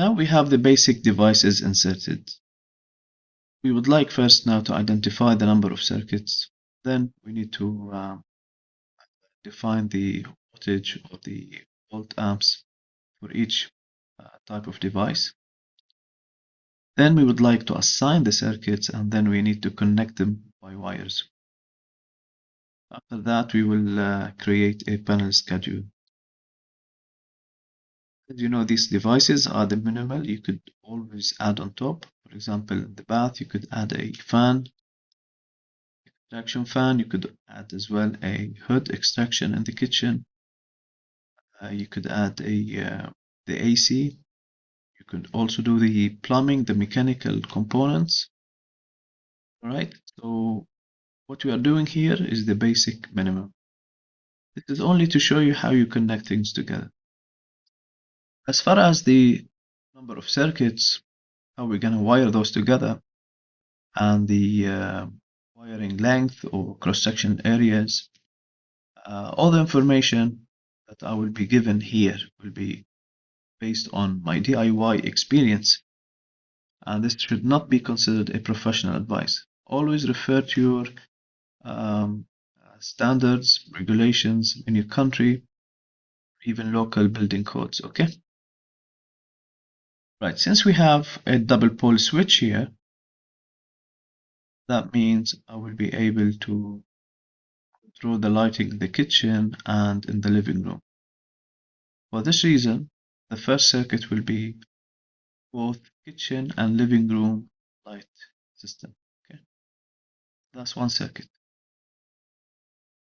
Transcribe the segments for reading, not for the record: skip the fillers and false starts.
Now we have the basic devices inserted. We would like first now to identify the number of circuits. Then we need to define the voltage or the volt amps for each type of device. Then we would like to assign the circuits, and then we need to connect them by wires. After that, we will create a panel schedule. As you know, these devices are the minimal. You could always add on top. For example, in the bath, you could add a fan, extraction fan. You could add as well a hood extraction in the kitchen. You could add the AC. You could also do the plumbing, the mechanical components. All right. So what we are doing here is the basic minimum. This is only to show you how you connect things together. As far as the number of circuits, how we're going to wire those together, and the wiring length or cross-section areas, all the information that I will be given here will be based on my DIY experience, and this should not be considered a professional advice. Always refer to your standards, regulations in your country, even local building codes, okay? Right, since we have a double pole switch here, that means I will be able to control the lighting in the kitchen and in the living room. For this reason, the first circuit will be both kitchen and living room light system. Okay, that's one circuit.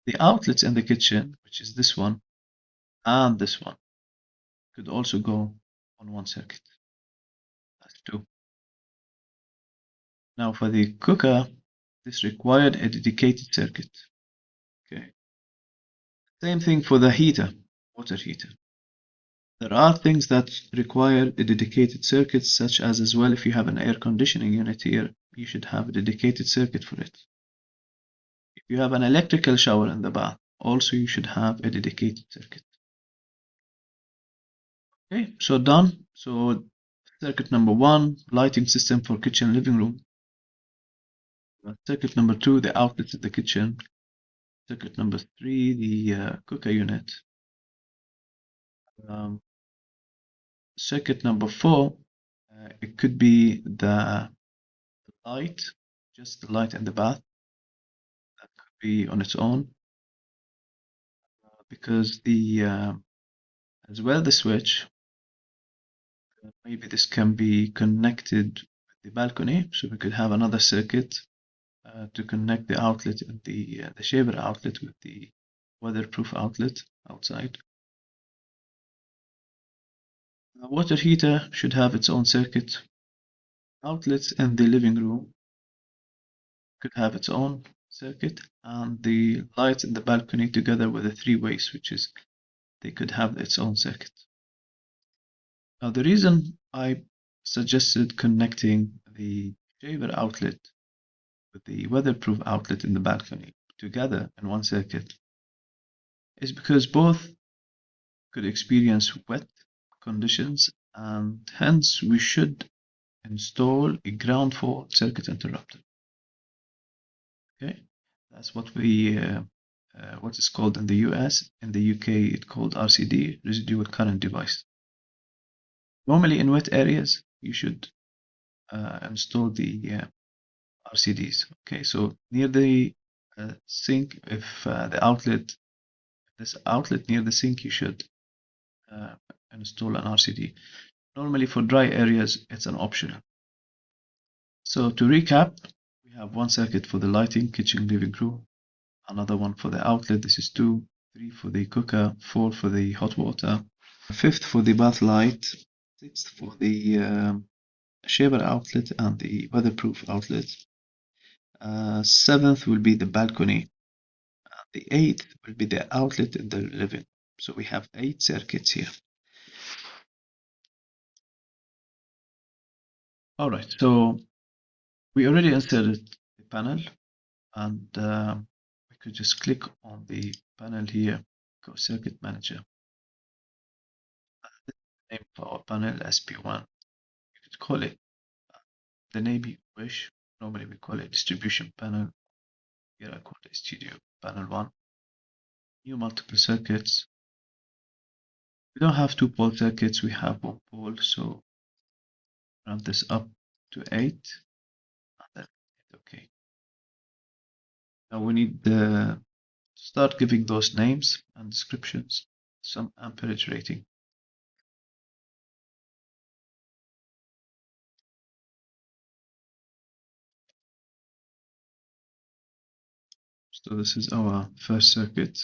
The outlets in the kitchen, which is this one and this one, could also go on one circuit. That's two. Now for the cooker, this required a dedicated circuit. Okay. Same thing for the heater, water heater. There are things that require a dedicated circuit, such as well, if you have an air conditioning unit here, you should have a dedicated circuit for it. If you have an electrical shower in the bath, also you should have a dedicated circuit. Okay, so done. So circuit number 1, lighting system for kitchen living room. Circuit number 2, the outlets in the kitchen. Circuit number 3, the cooker unit. Circuit number 4, it could be the light, just the light in the bath. That could be on its own, because as well the switch, maybe this can be connected with the balcony, so we could have another circuit to connect the outlet and the shaver outlet with the weatherproof outlet outside. A water heater should have its own circuit. Outlets in the living room could have its own circuit, and the lights in the balcony together with the 3-way switches, they could have its own circuit. Now the reason I suggested connecting the shaver outlet with the weatherproof outlet in the balcony together in one circuit is because both could experience wet conditions, and hence we should install a ground fault circuit interrupter. Okay, that's what what is called in the US. In the UK, it's called RCD, residual current device. Normally in wet areas, you should install the RCDs. Okay, so near the sink, if this outlet near the sink, you should install an RCD. Normally for dry areas, it's an optional. So to recap, we have one circuit for the lighting, kitchen, living room, another one for the outlet, this is 2, 3 for the cooker, 4 for the hot water, 5th for the bath light, 6th for the shaver outlet and the weatherproof outlet, 7th will be the balcony, the 8th will be the outlet in the living. So we have 8 circuits here. Alright, so we already inserted the panel, and we could just click on the panel here, go circuit manager. Name for our panel SP1. could call it the name you wish. Normally we call it distribution panel. Here I call it studio panel 1. New multiple circuits. We don't have 2-pole circuits, we have 1 pole, so round this up to 8. And then hit OK. Now we need to start giving those names and descriptions some amperage rating. So this is our first circuit.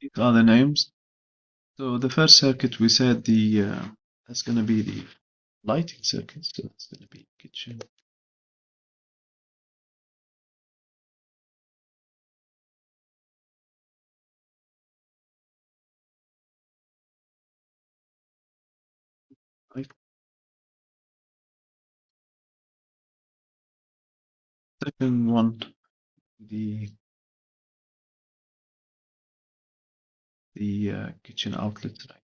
These are the names. So the first circuit we said that's going to be the lighting circuit. So it's going to be kitchen. Light. Second one, the kitchen outlet. Right.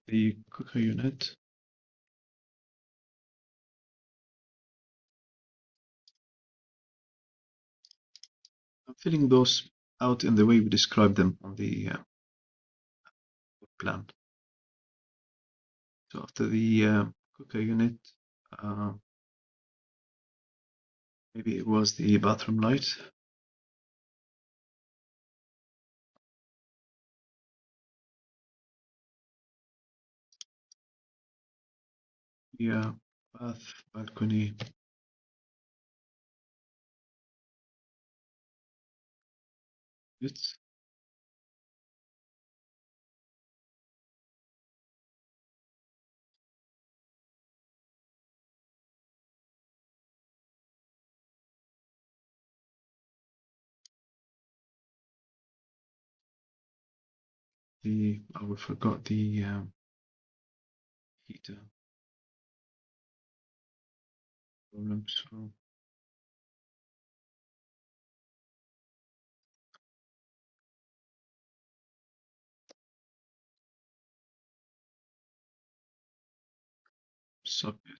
The cooker unit. I'm filling those out in the way we described them on the plan. So after the cooker unit, uh, maybe it was the bathroom light. Yeah, bath, balcony. It's we forgot the heater problem. So socket.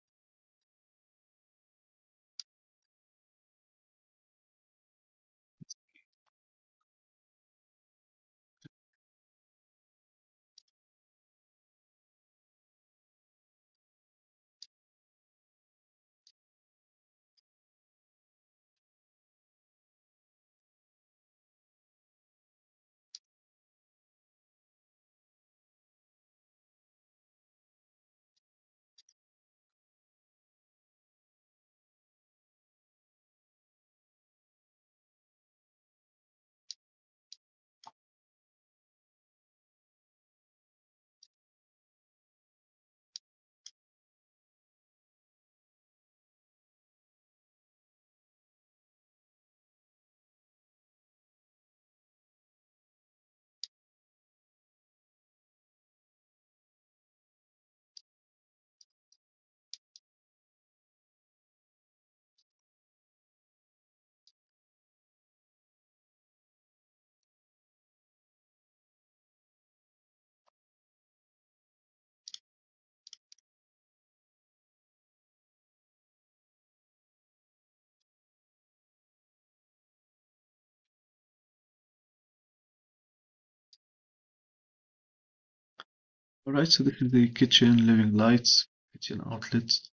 Alright, so this is the kitchen, living lights, kitchen outlets,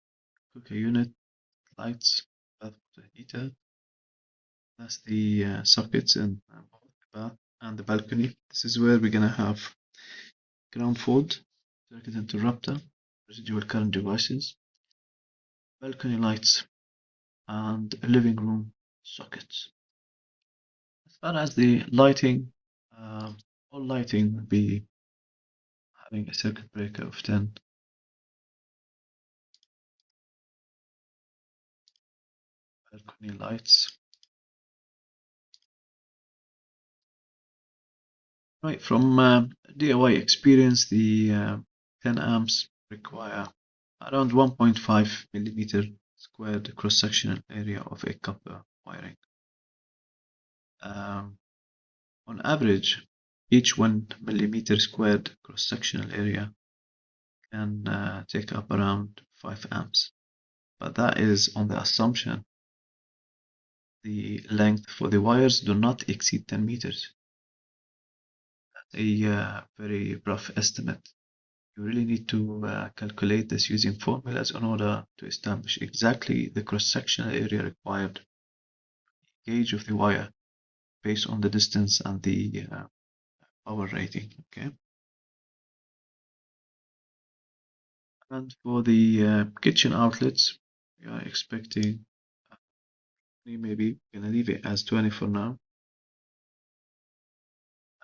cooker unit, lights, bath water heater. That's the sockets in both the bath and the balcony. This is where we're gonna have ground fault, circuit interrupter, residual current devices, balcony lights, and living room sockets. As far as the lighting, uh, all lighting will be having a circuit breaker of 10. Balcony lights. Right, from DIY experience, the 10 amps require around 1.5 millimeter squared cross-sectional area of a copper wiring. On average, each 1 millimeter squared cross-sectional area can take up around 5 amps. But that is on the assumption the length for the wires do not exceed 10 meters. That's a very rough estimate. You really need to calculate this using formulas in order to establish exactly the cross-sectional area required, gauge of the wire based on the distance and the power rating. Okay, and for the kitchen outlets, we are expecting maybe gonna leave it as 20 for now,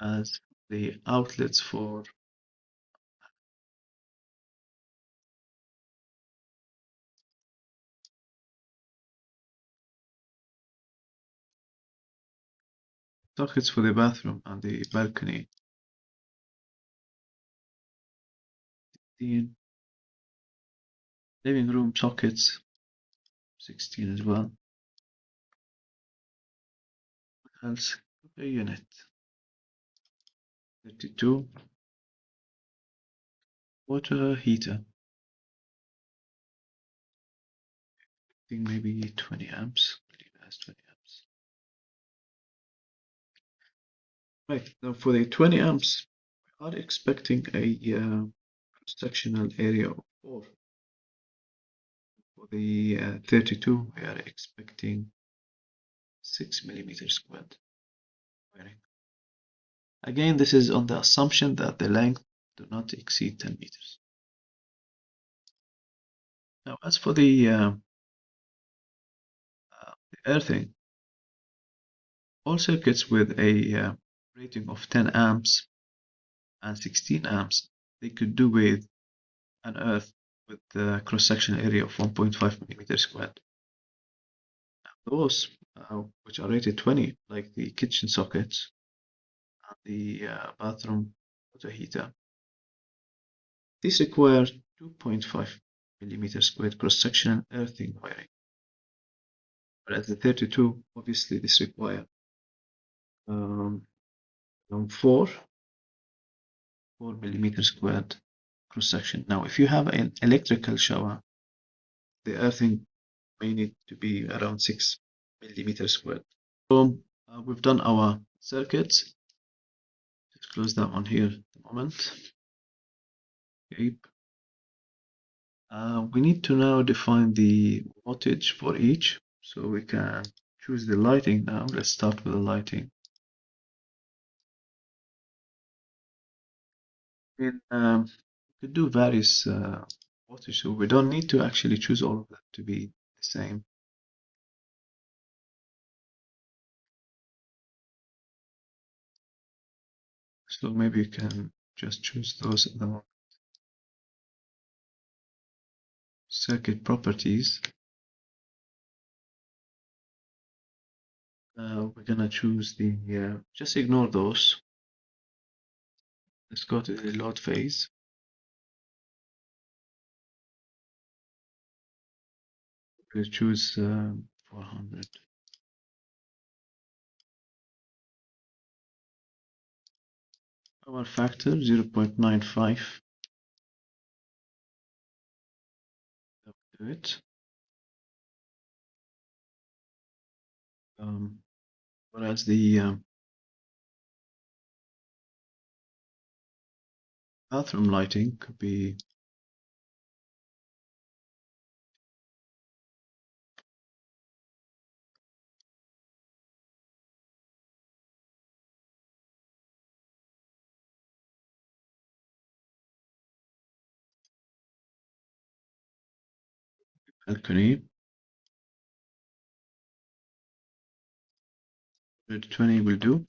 as the outlets for sockets for the bathroom and the balcony. The living room sockets 16 as well. What else? A unit 32. Water heater. I think maybe 20 amps. Leave it as 20 amps. Right, now for the 20 amps, we are expecting a cross-sectional area of 4. For the 32, we are expecting 6 millimeters squared wiring. Again, this is on the assumption that the length do not exceed 10 meters. Now, as for the earthing, all circuits with a rating of 10 amps and 16 amps, they could do with an earth with the cross-sectional area of 1.5 millimeters squared. Those which are rated 20, like the kitchen sockets and the bathroom water heater, these require 2.5 millimeters squared cross-sectional earthing wiring. Whereas the 32, obviously, this require around 4 millimeters squared cross-section. Now, if you have an electrical shower, the earthing may need to be around 6 millimeters squared. So we've done our circuits. Let's close that one here at the moment. Okay. We need to now define the wattage for each, so we can choose the lighting now. Let's start with the lighting. We could do various wattage, so we don't need to actually choose all of them to be the same. So maybe you can just choose those at the moment. Circuit properties. We're gonna choose the, just ignore those. Let's go to the load phase. We'll choose 400. Power factor 0.95. Do it. Whereas the Bathroom lighting could be balcony. Red 20 will do.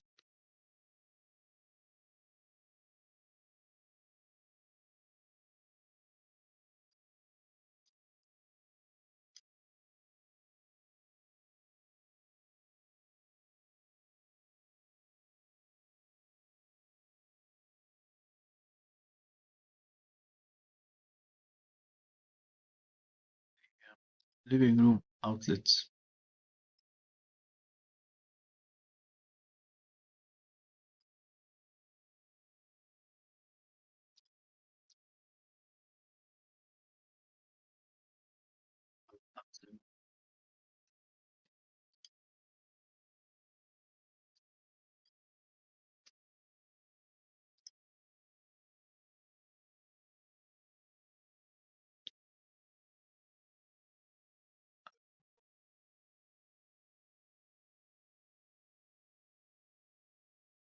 Living room outlets.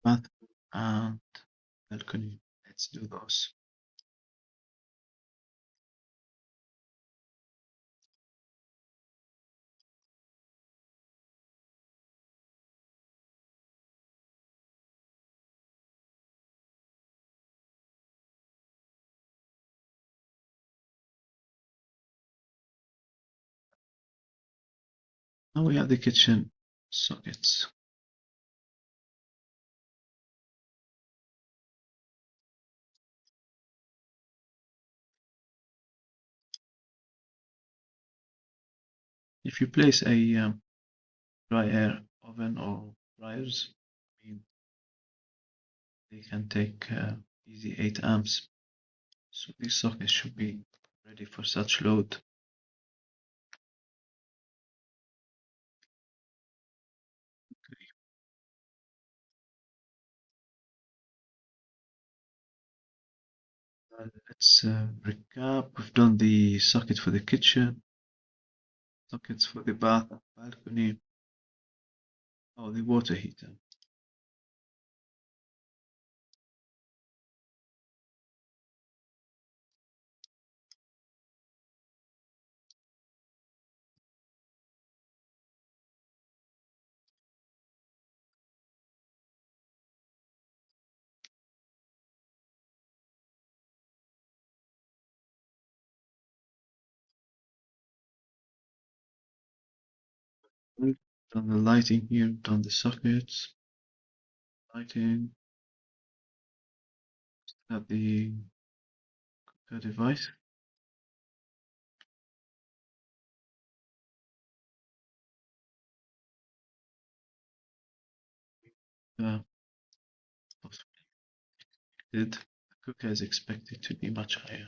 Bathroom and balcony. Let's do those. Now we have the kitchen sockets. If you place a dry air oven or dryers, I mean, they can take easy 8 amps. So these sockets should be ready for such load. Let's recap. We've done the socket for the kitchen, sockets for the bath, balcony, oh, the water heater. We've done the lighting here, done the sockets, lighting, have the device. Uh, Did the cooker is expected to be much higher.